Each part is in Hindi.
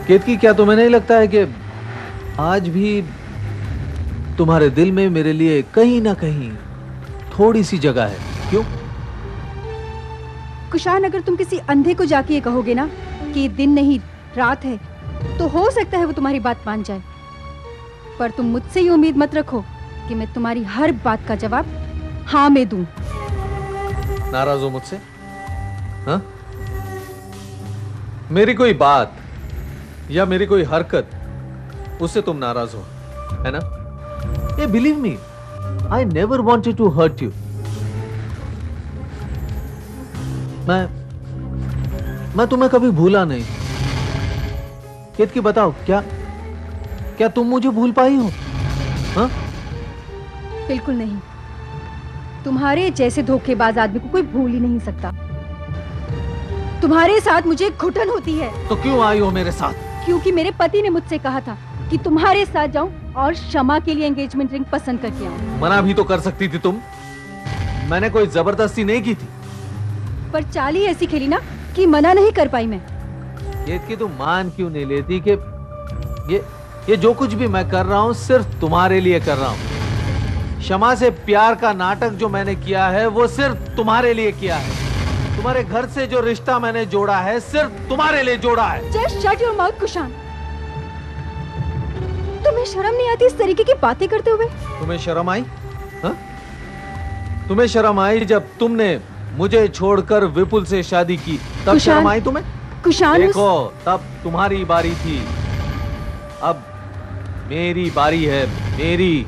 केतकी, क्या तुम्हें नहीं लगता है कि आज भी तुम्हारे दिल में मेरे लिए कहीं ना कहीं थोड़ी सी जगह है? क्यों? कुशान, अगर तुम किसी अंधे को जाके ये कहोगे ना कि ये दिन नहीं रात है, तो हो सकता है वो तुम्हारी बात मान जाए। पर तुम मुझसे ये उम्मीद मत रखो कि मैं तुम्हारी हर बात का जवाब हाँ में दूं। नाराज हो मुझसे? हाँ? मेरी कोई बात या मेरी कोई हरकत, उससे तुम नाराज हो, है ना? ये believe me, I never wanted to hurt you. मैं तुम्हें कभी भूला नहीं। केतकी, बताओ, क्या तुम मुझे भूल पाई हो? हाँ? बिल्कुल नहीं। तुम्हारे जैसे धोखेबाज आदमी को कोई भूल ही नहीं सकता। तुम्हारे साथ मुझे घुटन होती है। तो क्यों आई हो मेरे साथ? क्योंकि मेरे पति ने मुझसे कहा था कि तुम्हारे साथ जाऊं और क्षमा के लिए एंगेजमेंट रिंग पसंद करके आऊं। मना भी तो कर सकती थी तुम। मैंने कोई जबरदस्ती नहीं की थी। पर चाल ही ऐसी खेली ना कि मना नहीं कर पाई मैं। केतकी, तुम मान क्यों नहीं लेती कि ये जो कुछ भी मैं कर रहा हूं सिर्फ तुम्हारे लिए कर रहा हूं। क्षमा से प्यार का नाटक जो मैंने किया है वो सिर्फ तुम्हारे लिए किया है। तुम्हारे घर से जो रिश्ता मैंने जोड़ा है सिर्फ तुम्हारे लिए जोड़ा है। Just shut your mouth Kushan. तुम्हें शर्म नहीं आती इस तरीके की बातें करते हुए? तुम्हें शर्म आई? हाँ? तुम्हें शर्म आई जब तुमने मुझे छोड़कर विपुल से शादी की, तब शर्म आई तुम्हें? कुशान, देखो, तब तुम्हारी बारी थी, अब मेरी बारी है। मेरी।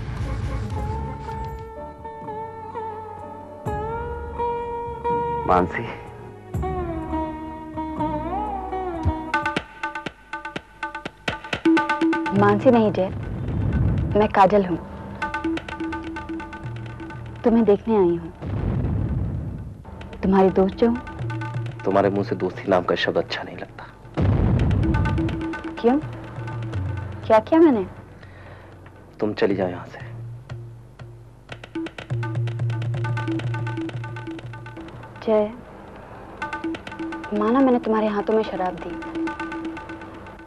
मानसी, मानसी नहीं जय, मैं काजल हूँ। तुम्हें देखने आई हूँ। तुम्हारी दोस्त जो हूँ। तुम्हारे मुंह से दोस्ती नाम का शब्द अच्छा नहीं लगता। क्यों? क्या किया मैंने? तुम चली जाओ यहां से। जय, माना मैंने तुम्हारे हाथों में शराब दी,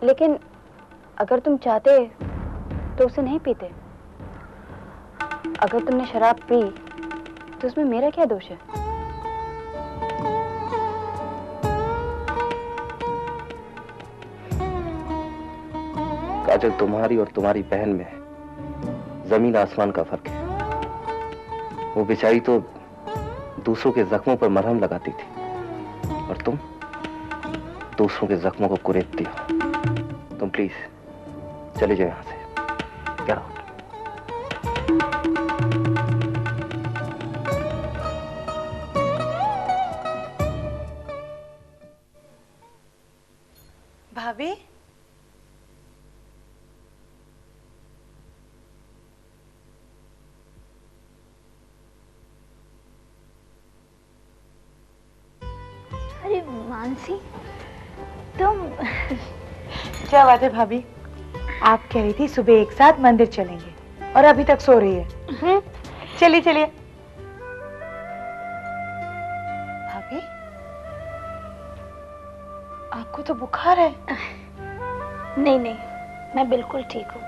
लेकिन अगर तुम चाहते तो उसे नहीं पीते। अगर तुमने शराब पी तो उसमें मेरा क्या दोष है? काजल, तुम्हारी और तुम्हारी बहन में जमीन आसमान का फर्क है। वो बेचारी तो दूसरों के जख्मों पर मरहम लगाती थी और तुम दूसरों के जख्मों को कुरेदती हो। तुम प्लीज चले जाओ यहां से। Get out. भाभी, अरे मानसी, तुम क्या बात है भाभी? आप कह रही थी सुबह एक साथ मंदिर चलेंगे और अभी तक सो रही है। चलिए चलिए। भाभी, आपको तो बुखार है। नहीं नहीं, मैं बिल्कुल ठीक हूँ।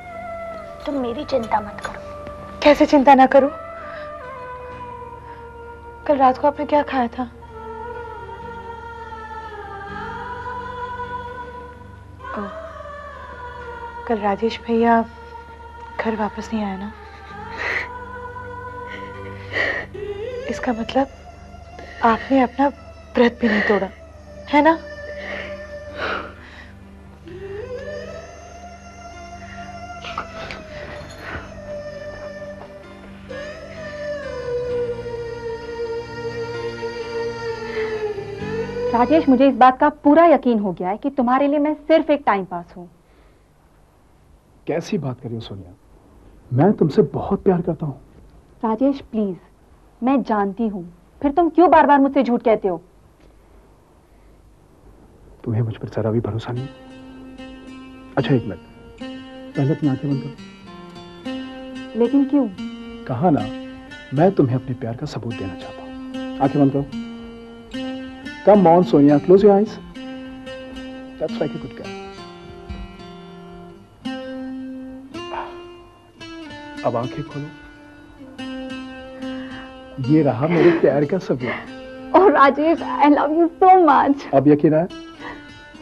तुम मेरी चिंता मत करो। कैसे चिंता ना करूं? कल रात को आपने क्या खाया था? कल राजेश भैया घर वापस नहीं आया ना? इसका मतलब आपने अपना व्रत भी नहीं तोड़ा, है ना? राजेश, मुझे इस बात का पूरा यकीन हो गया है कि तुम्हारे लिए मैं सिर्फ एक टाइम पास हूँ। कैसी बात कर रही हो सोनिया? मैं तुमसे बहुत प्यार करता हूँ। राजेश प्लीज, मैं जानती हूँ, फिर तुम क्यों बार बार मुझसे झूठ कहते हो? तुम्हें मुझ पर जरा भी भरोसा नहीं? अच्छा एक मिनट, पहले अपनी आंखें बंद करो। लेकिन क्यों? कहा ना, मैं तुम्हें अपने प्यार का सबूत देना चाहता हूँ। आंखें बंद करो। Come on, Sonia, close your eyes. That's like a good girl. अब आंखें खोलो। ये रहा मेरे प्यार का सबूत। Oh Rajesh, I love you so much. अब यकीन है?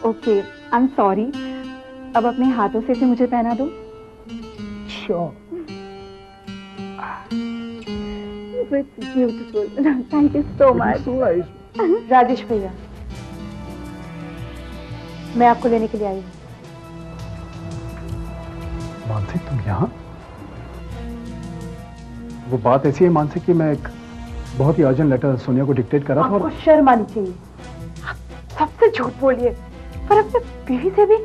Okay, I am sorry. अब अपने हाथों से इसे मुझे पहना दो। Sure. It's beautiful, thank you so much. Rajesh भैया, मैं आपको लेने के लिए आई हूँ। मानसी, तुम यहाँ? वो बात ऐसी है मानसी कि मैं एक बहुत ही अर्जेंट लेटर सोनिया को डिक्टेट कर रहा था आपको शर्म आनी चाहिए। आप सबसे झूठ बोलिए, पर अपने बीवी से भी,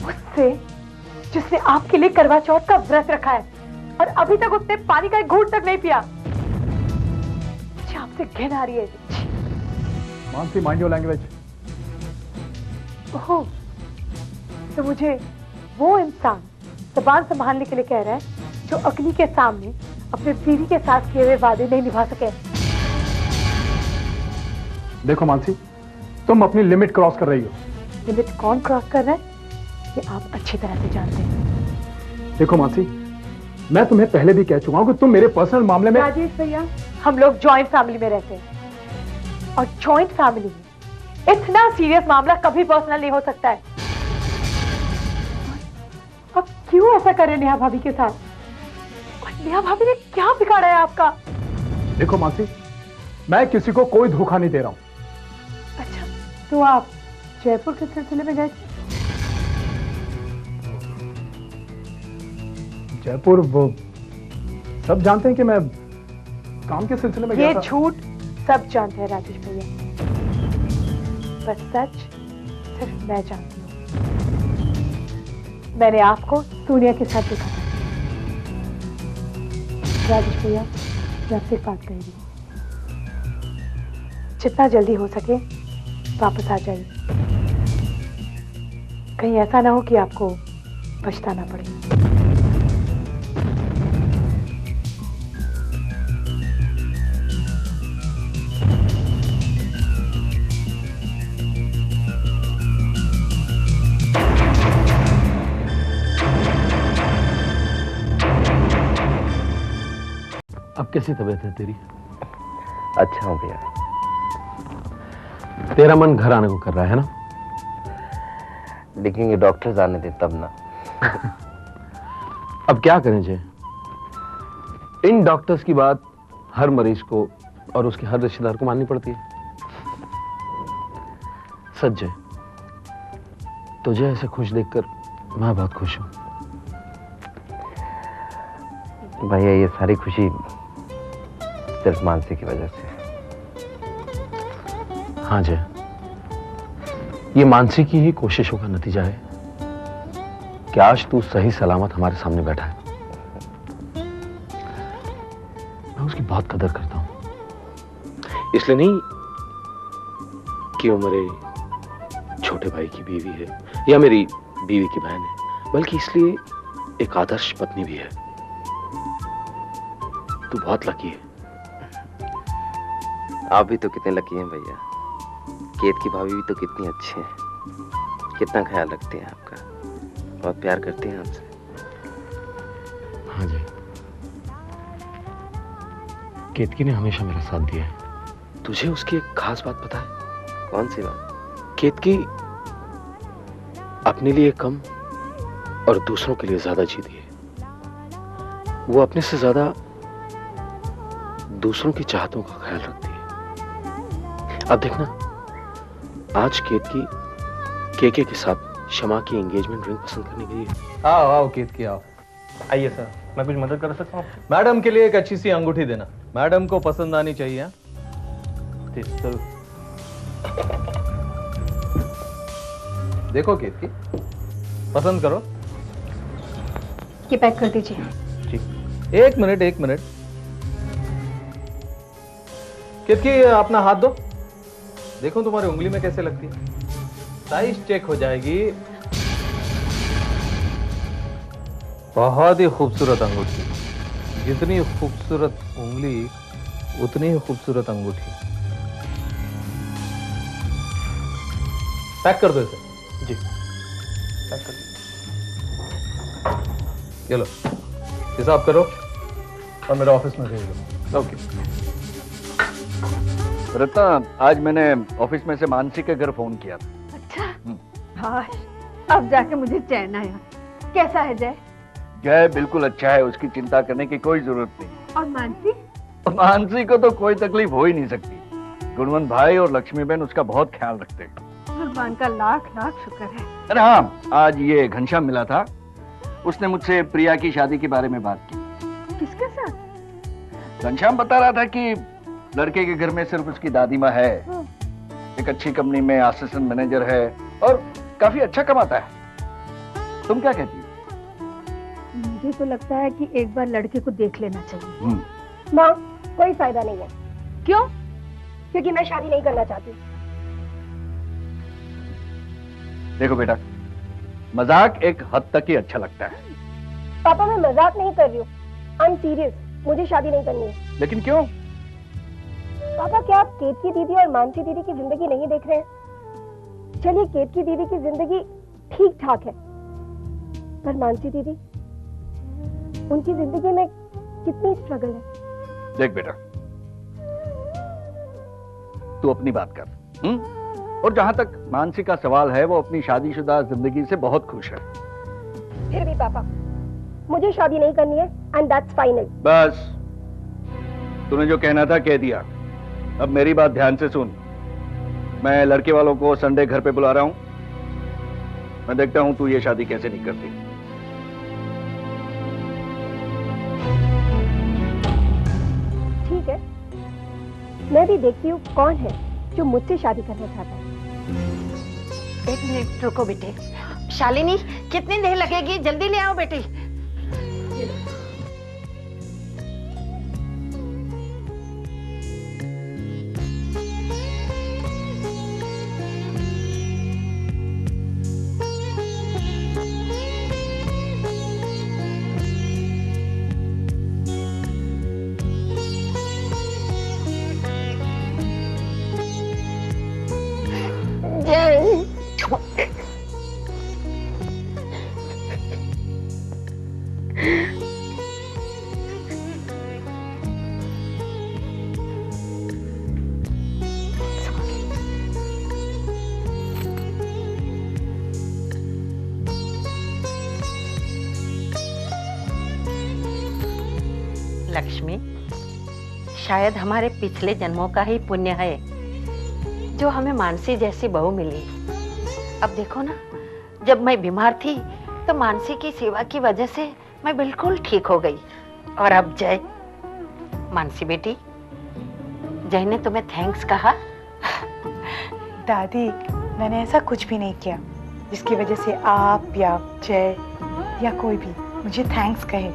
उससे जिसने आपके लिए करवा चौथ का व्रत रखा है और अभी तक उसने पानी का एक घूंट तक नहीं पिया। मुझे आपसे घिन आ रही है। Mansi, mind your language. Oh, तो मुझे वो इंसान जबान संभालने के लिए कह रहा है जो अग्नि के सामने अपने बीवी के साथ किए हुए वादे नहीं निभा सके। देखो मानसी, तुम अपनी लिमिट क्रॉस कर रही हो। लिमिट कौन क्रॉस कर रहा है ये आप अच्छी तरह से जानते हैं। देखो मानसी, मैं तुम्हें पहले भी कह चुका हूं कि तुम मेरे पर्सनल मामले में। राजेश भैया, हम लोग जॉइंट फैमिली में रहते हैं और जॉइंट फैमिली में इतना सीरियस मामला कभी पर्सनल नहीं हो सकता है। अब क्यों ऐसा कर रहे नेहा भाभी के साथ? और नेहा भाभी ने क्या बिगाड़ा है आपका? देखो मानसी, मैं किसी को कोई धोखा नहीं दे रहा हूं। अच्छा, तो आप जयपुर के सिलसिले में गए थे? जयपुर, वो सब जानते हैं कि मैं काम के सिलसिले में गया ये था। झूठ सब जानते हैं राजेश भैया, पर सच सिर्फ मैं जानती हूँ। मैंने आपको सोनिया के साथ देखा था। राजेश भैया, मैं आपसे एक बात कही, जितना जल्दी हो सके वापस आ जाइए। कहीं ऐसा ना हो कि आपको पछताना पड़े। अब कैसी तबीयत है तेरी? अच्छा हूँ भैया। तेरा मन घर आने को कर रहा है ना? लेकिन ये डॉक्टर आने दे तब ना। अब क्या करें जय, इन डॉक्टर्स की बात हर मरीज को और उसके हर रिश्तेदार को माननी पड़ती है। सच जय, तुझे ऐसे खुश देखकर मैं बहुत खुश हूं। भैया, ये सारी खुशी सिर्फ मानसी की वजह से। हाँ जय, ये मानसी की ही कोशिशों का नतीजा है कि आज तू सही सलामत हमारे सामने बैठा है। मैं उसकी बहुत कदर करता हूं, इसलिए नहीं कि वो मेरे छोटे भाई की बीवी है या मेरी बीवी की बहन है, बल्कि इसलिए एक आदर्श पत्नी भी है। तू बहुत लकी है। आप भी तो कितने लकी हैं भैया। केत की भाभी भी तो कितनी अच्छी हैं, कितना ख्याल रखते हैं आपका, बहुत प्यार करते हैं आपसे। हाँ जी, केतकी ने हमेशा मेरा साथ दिया है। तुझे उसकी एक खास बात पता है? कौन सी बात? केतकी अपने लिए कम और दूसरों के लिए ज्यादा जीती है। वो अपने से ज्यादा दूसरों की चाहतों का ख्याल रखती है। अब देखना, आज केतकी केके के साथ शमा की एंगेजमेंट रिंग पसंद करने गई है। आओ आओ केतकी आओ। आइए सर, मैं कुछ मदद कर सकता हूँ? मैडम के लिए एक अच्छी सी अंगूठी देना, मैडम को पसंद आनी चाहिए। पिस्तौल। देखो केतकी, पसंद करो। ये पैक कर दीजिए। ठीक, एक मिनट। केतकी, अपना हाथ दो, देखो तुम्हारी उंगली में कैसे लगती है। साइज चेक हो जाएगी। बहुत ही खूबसूरत अंगूठी, जितनी खूबसूरत उंगली उतनी ही खूबसूरत अंगूठी। पैक कर दो इसे। जी, पैक कर दो। ये लो। हिसाब करो और मेरे ऑफिस में भेज दो। ओके। रत्ना, आज मैंने ऑफिस में से मानसी के घर फोन किया था। अच्छा, हाँ, अब जाके मुझे चैन आया। कैसा है जय? जय बिल्कुल अच्छा है, उसकी चिंता करने की कोई जरूरत नहीं। और मानसी? मानसी को तो कोई तकलीफ हो ही नहीं सकती। गुणवंत भाई और लक्ष्मीबेन उसका बहुत ख्याल रखते हैं। भगवान का लाख लाख शुक्र है। अरे हाँ, आज ये घनश्याम मिला था, उसने मुझसे प्रिया की शादी के बारे में बात की। किसके साथ? घनश्याम बता रहा था कि लड़के के घर में सिर्फ उसकी दादी माँ है, एक अच्छी कंपनी में असिस्टेंट मैनेजर है और काफी अच्छा कमाता है। तुम क्या कहती हो? मुझे तो लगता है कि एक बार लड़के को देख लेना चाहिए। माँ, कोई फायदा नहीं है। क्यों? क्योंकि मैं शादी नहीं करना चाहती। देखो बेटा, मजाक एक हद तक ही अच्छा लगता है। पापा, मैं मजाक नहीं कर रही हूँ, आई एम सीरियस। मुझे शादी नहीं करनी है। लेकिन क्यों? पापा, क्या आप केतकी दीदी और मानसी दीदी की जिंदगी नहीं देख रहे हैं? चलिए, केतकी दीदी की जिंदगी ठीक ठाक है, पर मानसी दीदी, उनकी जिंदगी में कितनी स्ट्रगल है। देख बेटा, तू अपनी बात कर। और जहां तक मानसी का सवाल है, वो अपनी शादीशुदा जिंदगी से बहुत खुश है। फिर भी पापा, मुझे शादी नहीं करनी है एंड दैट्स फाइनल। बस, तूने जो कहना था कह दिया। अब मेरी बात ध्यान से सुन। मैं लड़के वालों को संडे घर पे बुला रहा हूं। मैं देखता हूं तू ये शादी कैसे नहीं करती। ठीक है, मैं भी देखती हूँ कौन है जो मुझसे शादी करना चाहता है। एक मिनट रुको बेटे। शालिनी, कितनी देर लगेगी? जल्दी ले आओ बेटी। लक्ष्मी, शायद हमारे पिछले जन्मों का ही पुण्य है जो हमें मानसी जैसी बहू मिली। अब देखो ना, जब मैं बीमार थी तो मानसी की सेवा की वजह से मैं बिल्कुल ठीक हो गई। और अब जय, मानसी बेटी, जय ने तुम्हें थैंक्स कहा? दादी, मैंने ऐसा कुछ भी नहीं किया जिसकी वजह से आप या जय या कोई भी मुझे थैंक्स कहे।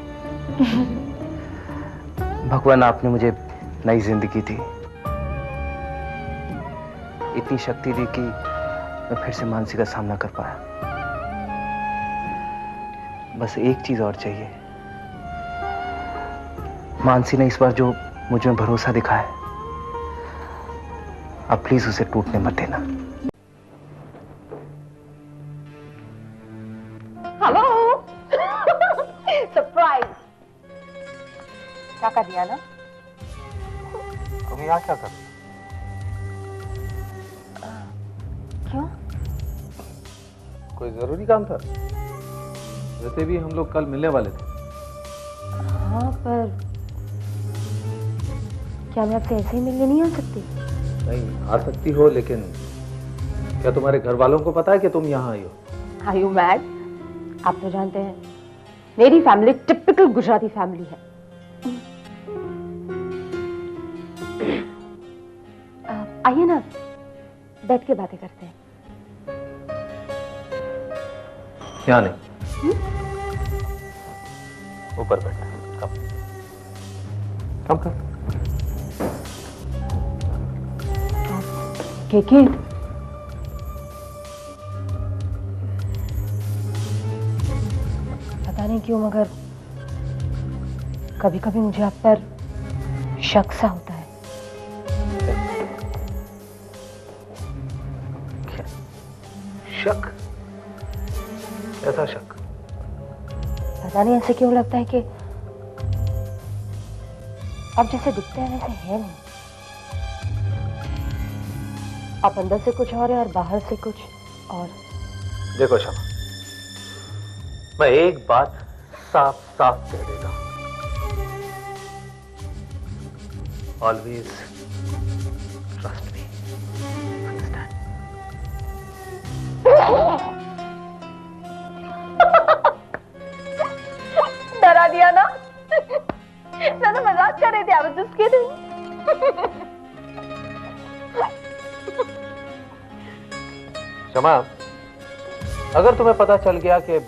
भगवान, आपने मुझे नई जिंदगी दी, इतनी शक्ति दी कि मैं फिर से मानसी का सामना कर पाया। बस एक चीज और चाहिए। मानसी ने इस बार जो मुझ में भरोसा दिखाया है, अब प्लीज उसे टूटने मत देना। हेलो। सरप्राइज। क्या कर दिया ना? तुम यहाँ क्या कर? क्यों? कोई जरूरी काम था? वैसे भी हम लोग कल मिलने वाले थे। हाँ, पर क्या मैं आपसे ऐसे ही मिलने नहीं आ सकती? नहीं, आ सकती हो, लेकिन क्या तुम्हारे घर वालों को पता है कि तुम यहाँ आई हो? Are you mad? आप तो जानते हैं मेरी फैमिली टिपिकल गुजराती फैमिली है। आइए ना, बैठ के बातें करते हैं। यहाँ नहीं, ऊपर बैठना। कम कम कम। केके, पता नहीं क्यों मगर कभी कभी मुझे आप पर शक सा होता है। शक? कैसा शक? पता नहीं ऐसे क्यों लगता है कि आप जैसे दिखते हैं वैसे है नहीं। आप अंदर से कुछ और है और बाहर से कुछ और। देखो शमा, मैं एक बात साफ साफ कह देता हूं, ऑलवेज ट्रस्ट मी, अंडरस्टैंड? डरा दिया ना? मैं तो मजाक कर रही थी, I was just kidding. शमा, अगर तुम्हें पता चल गया कि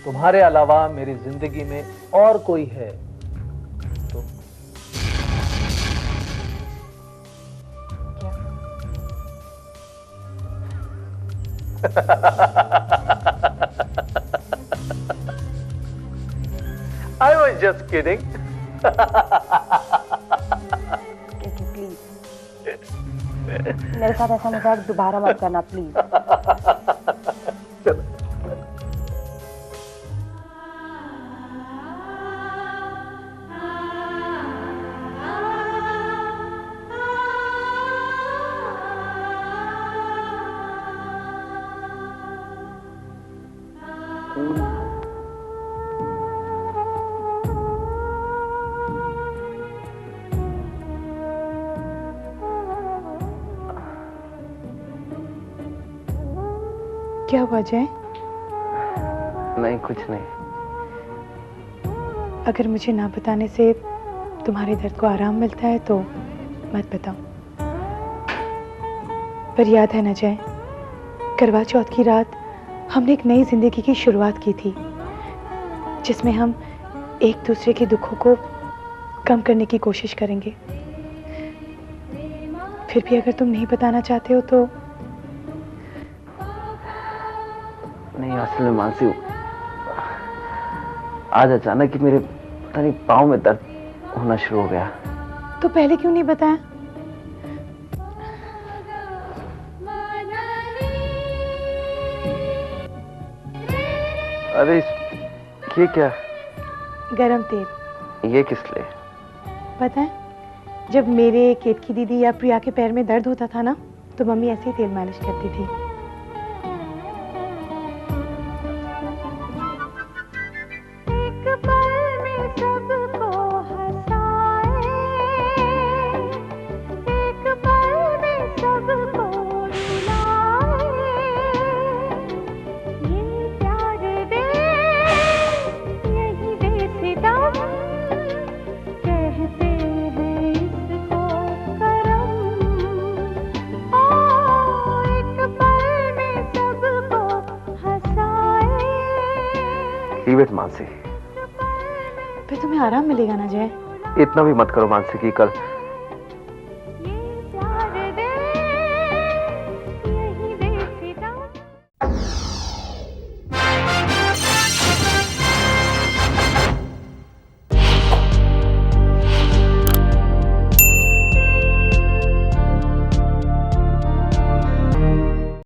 तुम्हारे अलावा मेरी जिंदगी में और कोई है तो I was just kidding. Please मेरे साथ ऐसा मजाक दोबारा मत करना प्लीज। क्या हुआ जय? नहीं, कुछ नहीं। अगर मुझे ना बताने से तुम्हारे दर्द को आराम मिलता है तो मत बताओ। पर याद है ना जय, करवा चौथ की रात हमने एक नई जिंदगी की शुरुआत की थी, जिसमें हम एक दूसरे के दुखों को कम करने की कोशिश करेंगे। फिर भी अगर तुम नहीं बताना चाहते हो तो। नहीं, असल में मानसी, आज अचानक ही मेरे पता नहीं पाँव में दर्द होना शुरू हो गया। तो पहले क्यों नहीं बताया? अरे ये क्या? गरम तेल। ये किस लिए? पता है, जब मेरे केतकी दीदी या प्रिया के पैर में दर्द होता था ना, तो मम्मी ऐसे ही तेल मालिश करती थी। मानसी, फिर तुम्हें आराम मिलेगा ना जय? इतना भी मत करो मानसी कि कल